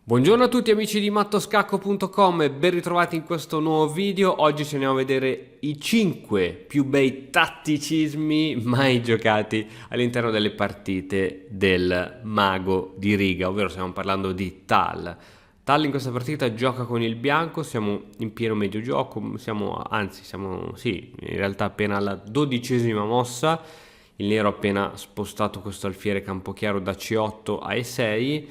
Buongiorno a tutti amici di mattoscacco.com e ben ritrovati in questo nuovo video. Oggi ci andiamo a vedere i 5 più bei tatticismi mai giocati all'interno delle partite del mago di riga, ovvero stiamo parlando di Tal. Tal in questa partita gioca con il bianco, siamo in pieno medio gioco, siamo in realtà appena alla 12ª mossa. Il nero ha appena spostato questo alfiere campochiaro da C8 a E6.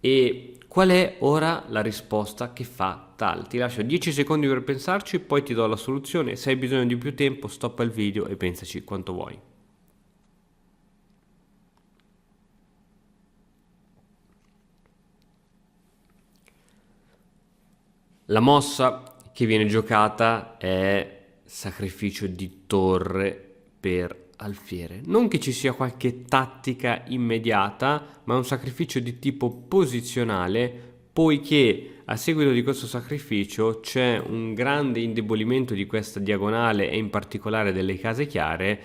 E qual è ora la risposta che fa Tal? Ti lascio 10 secondi per pensarci, poi ti do la soluzione. Se hai bisogno di più tempo, stoppa il video e pensaci quanto vuoi. La mossa che viene giocata è sacrificio di torre per alfiere. Non che ci sia qualche tattica immediata, ma è un sacrificio di tipo posizionale, poiché a seguito di questo sacrificio c'è un grande indebolimento di questa diagonale e in particolare delle case chiare.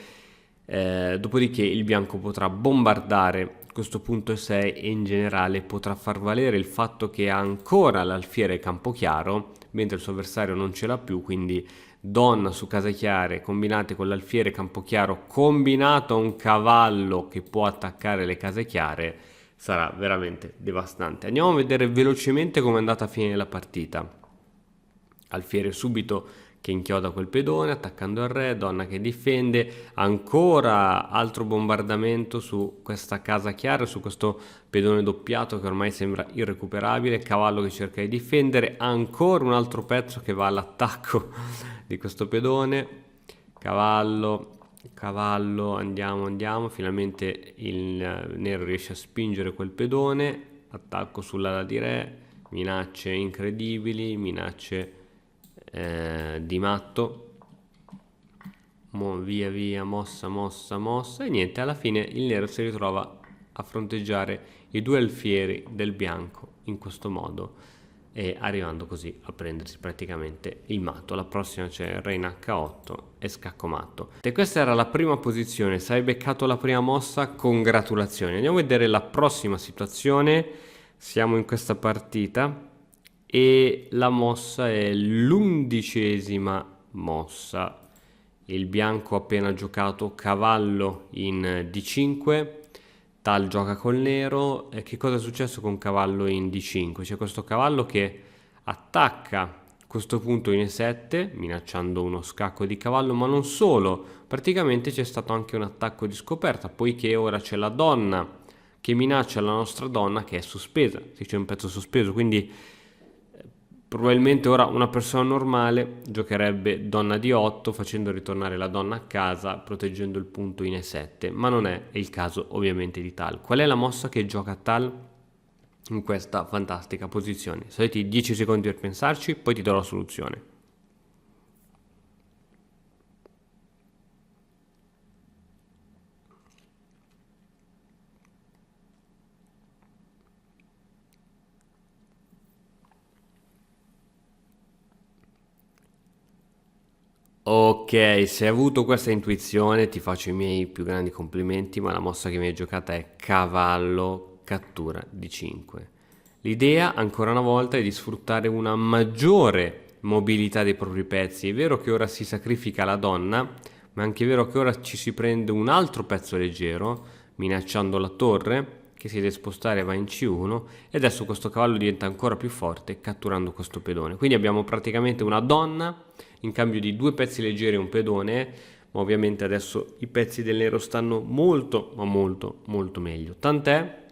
Dopodiché il bianco potrà bombardare questo punto 6 e in generale potrà far valere il fatto che ha ancora l'alfiere campo chiaro mentre il suo avversario non ce l'ha più, quindi donna su case chiare combinate con l'alfiere campo chiaro combinato a un cavallo che può attaccare le case chiare sarà veramente devastante. Andiamo a vedere velocemente come è andata a finire la partita. Alfiere subito che inchioda quel pedone attaccando il re, donna che difende, ancora altro bombardamento su questa casa chiara, su questo pedone doppiato che ormai sembra irrecuperabile, cavallo che cerca di difendere, ancora un altro pezzo che va all'attacco di questo pedone, cavallo, andiamo, finalmente il nero riesce a spingere quel pedone, attacco sull'ala di re, minacce incredibili, minacce di matto, via, mossa e niente, alla fine il nero si ritrova a fronteggiare i due alfieri del bianco in questo modo e arrivando così a prendersi praticamente il matto. La prossima c'è re in H8 e scacco matto. E questa era la prima posizione, se hai beccato la prima mossa congratulazioni. Andiamo a vedere la prossima situazione. Siamo in questa partita e la mossa è l'11ª mossa. Il bianco ha appena giocato cavallo in D5, Tal gioca col nero. E che cosa è successo con cavallo in D5? C'è questo cavallo che attacca questo punto in E7 minacciando uno scacco di cavallo, ma non solo, praticamente c'è stato anche un attacco di scoperta, poiché ora c'è la donna che minaccia la nostra donna che è sospesa, se c'è un pezzo sospeso, quindi probabilmente ora una persona normale giocherebbe donna di 8 facendo ritornare la donna a casa proteggendo il punto in E7, ma non è il caso ovviamente di Tal. Qual è la mossa che gioca Tal in questa fantastica posizione? Avete 10 secondi per pensarci, poi ti do la soluzione. Ok, se hai avuto questa intuizione ti faccio i miei più grandi complimenti, ma la mossa che mi hai giocata è cavallo cattura di 5. L'idea, ancora una volta, è di sfruttare una maggiore mobilità dei propri pezzi. È vero che ora si sacrifica la donna, ma è anche vero che ora ci si prende un altro pezzo leggero, minacciando la torre, che si deve spostare e va in C1, e adesso questo cavallo diventa ancora più forte catturando questo pedone. Quindi abbiamo praticamente una donna in cambio di due pezzi leggeri e un pedone, ma ovviamente adesso i pezzi del nero stanno molto, ma molto, molto meglio. Tant'è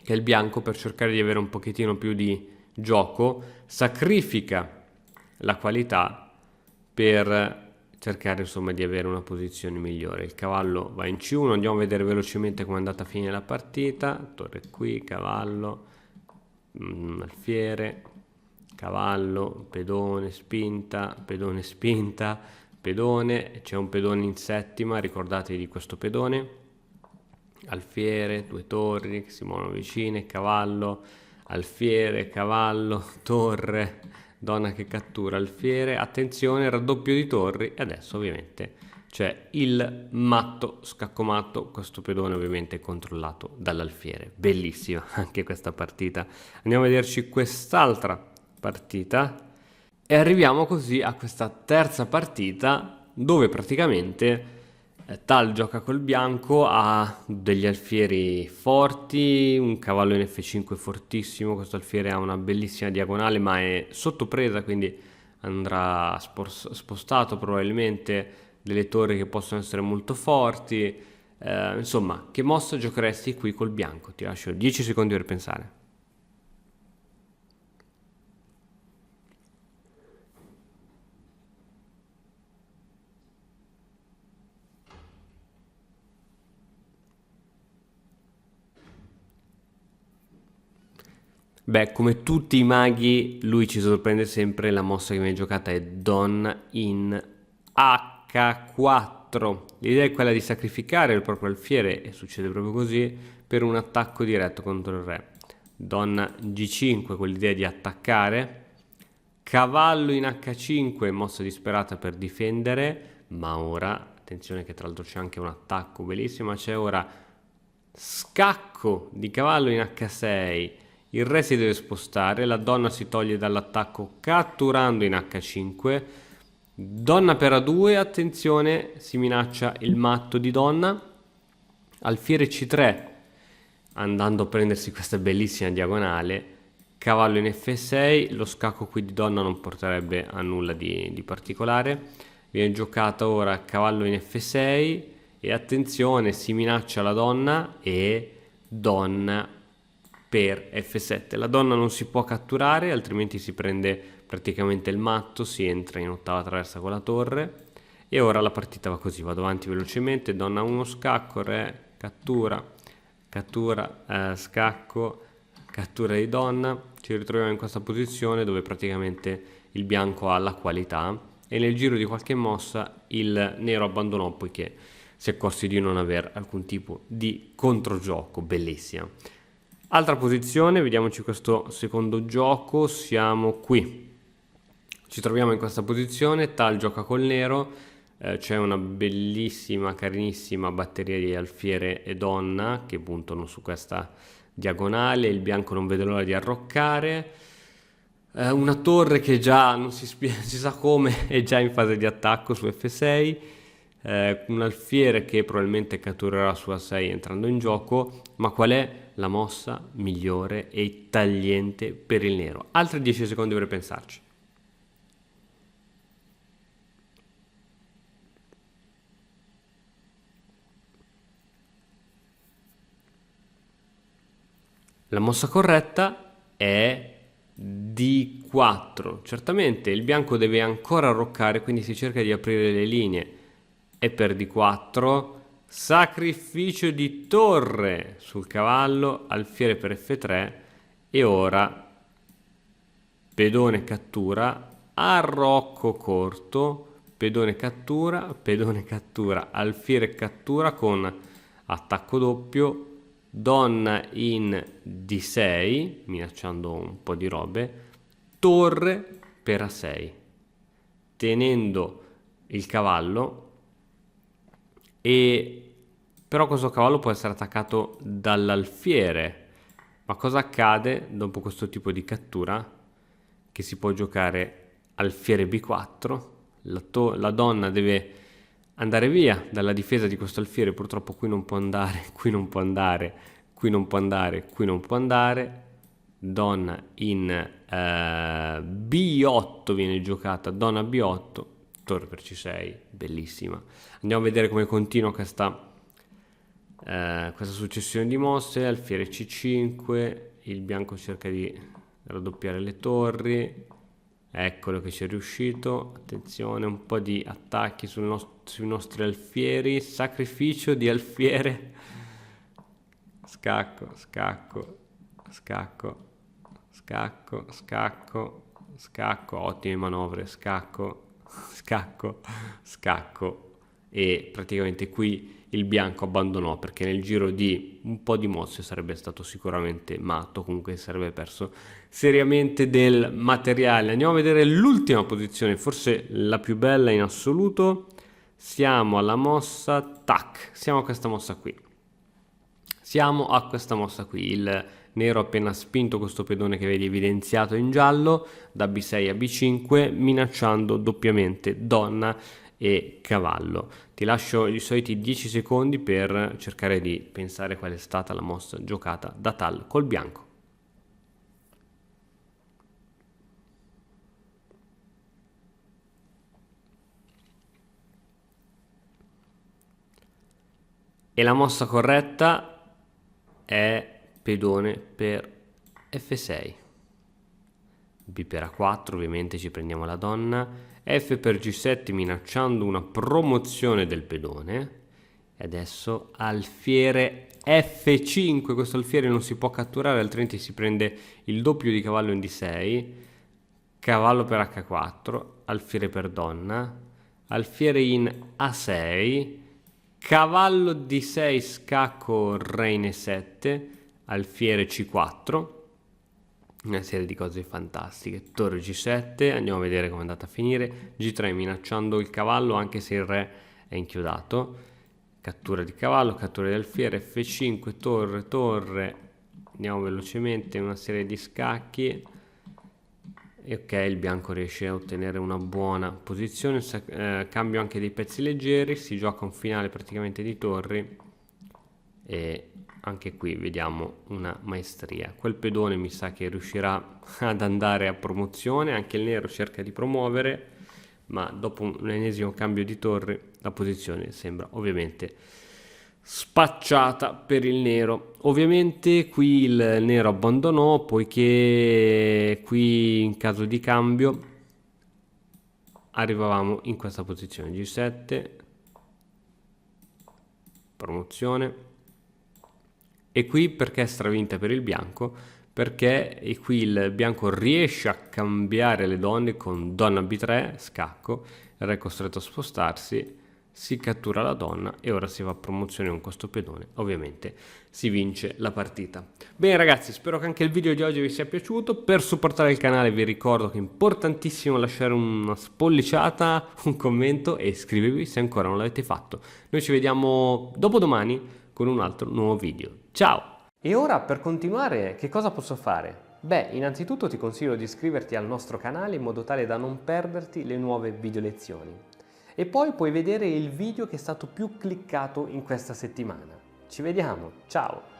che il bianco, per cercare di avere un pochettino più di gioco, sacrifica la qualità per cercare insomma di avere una posizione migliore. Il cavallo va in C1, andiamo a vedere velocemente come è andata a finire la partita. Torre qui, cavallo, alfiere, cavallo, pedone, spinta, pedone, c'è un pedone in settima, ricordatevi di questo pedone, alfiere, due torri che si muovono vicine, cavallo, alfiere, cavallo, torre, donna che cattura alfiere, attenzione, raddoppio di torri e adesso ovviamente c'è il matto, scacco matto, questo pedone ovviamente è controllato dall'alfiere. Bellissima anche questa partita. Andiamo a vederci quest'altra partita e arriviamo così a questa terza partita dove praticamente Tal gioca col bianco, ha degli alfieri forti, un cavallo in F5 fortissimo, questo alfiere ha una bellissima diagonale ma è sotto presa, quindi andrà spostato probabilmente, delle torri che possono essere molto forti. Insomma, che mossa giocheresti qui col bianco? Ti lascio 10 secondi per pensare. Beh, come tutti i maghi, lui ci sorprende sempre. La mossa che viene giocata è Don in H4. L'idea è quella di sacrificare il proprio alfiere, e succede proprio così, per un attacco diretto contro il re. Don G5 con l'idea di attaccare. Cavallo in H5, mossa disperata per difendere, ma ora, attenzione che tra l'altro c'è anche un attacco bellissimo, c'è ora scacco di cavallo in H6. Il re si deve spostare, la donna si toglie dall'attacco catturando in H5. Donna per A2, attenzione, si minaccia il matto di donna. Alfiere C3, andando a prendersi questa bellissima diagonale. Cavallo in F6, lo scacco qui di donna non porterebbe a nulla di particolare. Viene giocata ora cavallo in F6 e attenzione, si minaccia la donna e donna per F7. La donna non si può catturare, altrimenti si prende praticamente il matto, si entra in ottava traversa con la torre. E ora la partita va così, vado avanti velocemente, donna 1 scacco, re cattura, cattura, scacco, cattura di donna. Ci ritroviamo in questa posizione dove praticamente il bianco ha la qualità e nel giro di qualche mossa il nero abbandonò poiché si accorse di non aver alcun tipo di controgioco. Bellissima. Altra posizione, vediamoci questo secondo gioco, siamo qui. Ci troviamo in questa posizione, Tal gioca col nero, c'è una bellissima, carinissima batteria di alfiere e donna che puntano su questa diagonale, il bianco non vede l'ora di arroccare, una torre che già non si sa come è già in fase di attacco su F6, un alfiere che probabilmente catturerà su A6 entrando in gioco, ma qual è la mossa migliore e tagliente per il nero? Altri 10 secondi per pensarci. La mossa corretta è D4. Certamente il bianco deve ancora arroccare, quindi si cerca di aprire le linee. E per D4, sacrificio di torre sul cavallo, alfiere per F3 e ora pedone cattura, arrocco corto, pedone cattura, alfiere cattura con attacco doppio, donna in D6, minacciando un po' di robe, torre per A6, tenendo il cavallo. E però questo cavallo può essere attaccato dall'alfiere. Ma cosa accade dopo questo tipo di cattura? Che si può giocare alfiere B4, la donna deve andare via dalla difesa di questo alfiere, purtroppo qui non può andare, qui non può andare, qui non può andare, qui non può andare. Donna in B8 viene giocata, donna B8, torre per C6, bellissima. Andiamo a vedere come continua questa successione di mosse. Alfiere C5, il bianco cerca di raddoppiare le torri, eccolo che ci è riuscito. Attenzione, un po' di attacchi sui nostri alfieri, sacrificio di alfiere, scacco, scacco, scacco, scacco, scacco, scacco, ottime manovre, scacco, scacco, scacco, e praticamente qui il bianco abbandonò perché nel giro di un po' di mosse sarebbe stato sicuramente matto, comunque sarebbe perso seriamente del materiale. Andiamo a vedere l'ultima posizione, forse la più bella in assoluto. siamo alla mossa, tac, siamo a questa mossa qui. Siamo a questa mossa qui, il nero ha appena spinto questo pedone che vedi evidenziato in giallo da B6 a B5, minacciando doppiamente donna e cavallo. Ti lascio i soliti 10 secondi per cercare di pensare qual è stata la mossa giocata da Tal col bianco. E la mossa corretta è pedone per F6. B per A4, ovviamente ci prendiamo la donna. F per G7 minacciando una promozione del pedone. E adesso alfiere F5. Questo alfiere non si può catturare, altrimenti si prende il doppio di cavallo in D6. Cavallo per H4. Alfiere per donna. Alfiere in A6. Cavallo D6, scacco, re in E7, alfiere C4, una serie di cose fantastiche. Torre G7, andiamo a vedere come è andata a finire. G3 minacciando il cavallo anche se il re è inchiodato. Cattura di cavallo, cattura di alfiere, F5, torre, torre. Andiamo velocemente, una serie di scacchi. E ok, il bianco riesce a ottenere una buona posizione, cambio anche dei pezzi leggeri, si gioca un finale praticamente di torri e anche qui vediamo una maestria. Quel pedone mi sa che riuscirà ad andare a promozione, anche il nero cerca di promuovere, ma dopo un ennesimo cambio di torri la posizione sembra ovviamente spacciata per il nero. Ovviamente qui il nero abbandonò, poiché qui in caso di cambio arrivavamo in questa posizione G7, promozione, e qui perché è stravinta per il bianco? Perché qui il bianco riesce a cambiare le donne con donna B3, scacco, il re è costretto a spostarsi, si cattura la donna e ora si va a promozione con questo pedone, ovviamente si vince la partita. Bene ragazzi, spero che anche il video di oggi vi sia piaciuto. Per supportare il canale vi ricordo che è importantissimo lasciare una spolliciata, un commento e iscrivervi se ancora non l'avete fatto. Noi ci vediamo dopodomani con un altro nuovo video. Ciao! E ora per continuare che cosa posso fare? Beh, innanzitutto ti consiglio di iscriverti al nostro canale in modo tale da non perderti le nuove video lezioni. E poi puoi vedere il video che è stato più cliccato in questa settimana. Ci vediamo, ciao!